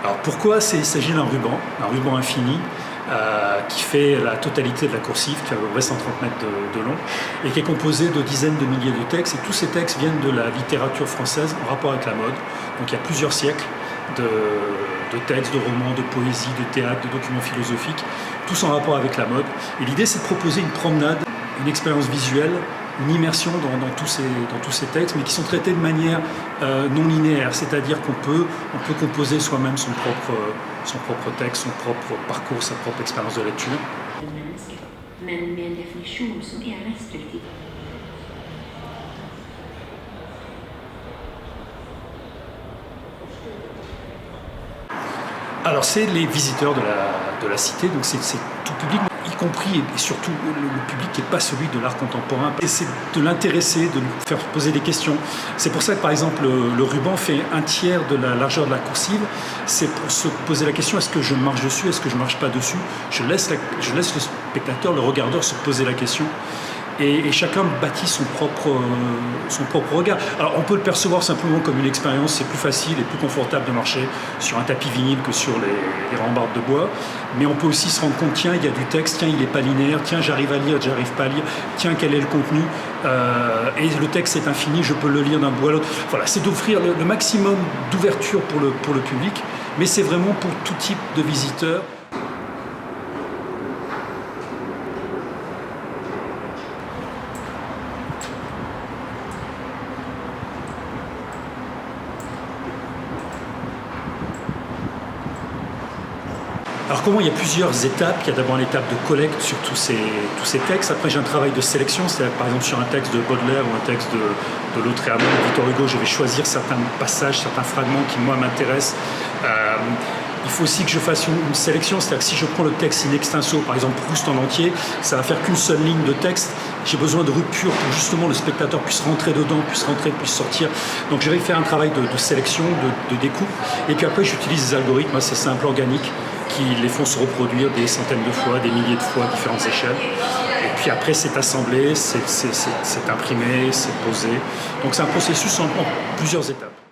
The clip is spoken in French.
Alors pourquoi il s'agit d'un ruban infini qui fait la totalité de la coursive, qui a à peu près 130 mètres de long, et qui est composé de dizaines de milliers de textes, et tous ces textes viennent de la littérature française en rapport avec la mode. Donc il y a plusieurs siècles de textes, de romans, de poésie, de théâtre, de documents philosophiques, tous en rapport avec la mode. Et l'idée, c'est de proposer une promenade, une expérience visuelle, une immersion dans tous ces textes, mais qui sont traités de manière non linéaire, c'est-à-dire qu'on peut composer soi-même son propre texte, son propre parcours, sa propre expérience de lecture. Alors c'est les visiteurs de la cité, donc c'est tout public, y compris et surtout le public qui n'est pas celui de l'art contemporain. Et c'est de l'intéresser, de lui faire poser des questions. C'est pour ça que par exemple le ruban fait un tiers de la largeur de la coursive. C'est pour se poser la question, est-ce que je marche dessus, est-ce que je ne marche pas dessus? Je laisse le spectateur, le regardeur se poser la question. Et chacun bâtit son propre regard. Alors on peut le percevoir simplement comme une expérience, c'est plus facile et plus confortable de marcher sur un tapis vinyle que sur les rambardes de bois, mais on peut aussi se rendre compte, tiens, il y a du texte, tiens, il n'est pas linéaire, tiens, j'arrive à lire, j'arrive pas à lire, tiens, quel est le contenu, et le texte est infini, je peux le lire d'un bout à l'autre. Voilà, c'est d'offrir le maximum d'ouverture pour le public, mais c'est vraiment pour tout type de visiteurs. Alors comment il y a plusieurs étapes. Il y a d'abord l'étape de collecte sur tous ces textes. Après j'ai un travail de sélection, c'est-à-dire par exemple sur un texte de Baudelaire ou un texte de Lautréamont, de Victor Hugo, je vais choisir certains passages, certains fragments qui moi m'intéressent. Il faut aussi que je fasse une sélection, c'est-à-dire que si je prends le texte in extenso, par exemple Proust en entier, ça va faire qu'une seule ligne de texte. J'ai besoin de rupture pour justement le spectateur puisse rentrer dedans, puisse sortir. Donc je vais faire un travail de sélection, de découpe. Et puis après j'utilise des algorithmes assez simples, organiques, qui les font se reproduire des centaines de fois, des milliers de fois à différentes échelles. Et puis après c'est assemblé, c'est imprimé, c'est posé. Donc c'est un processus en plusieurs étapes.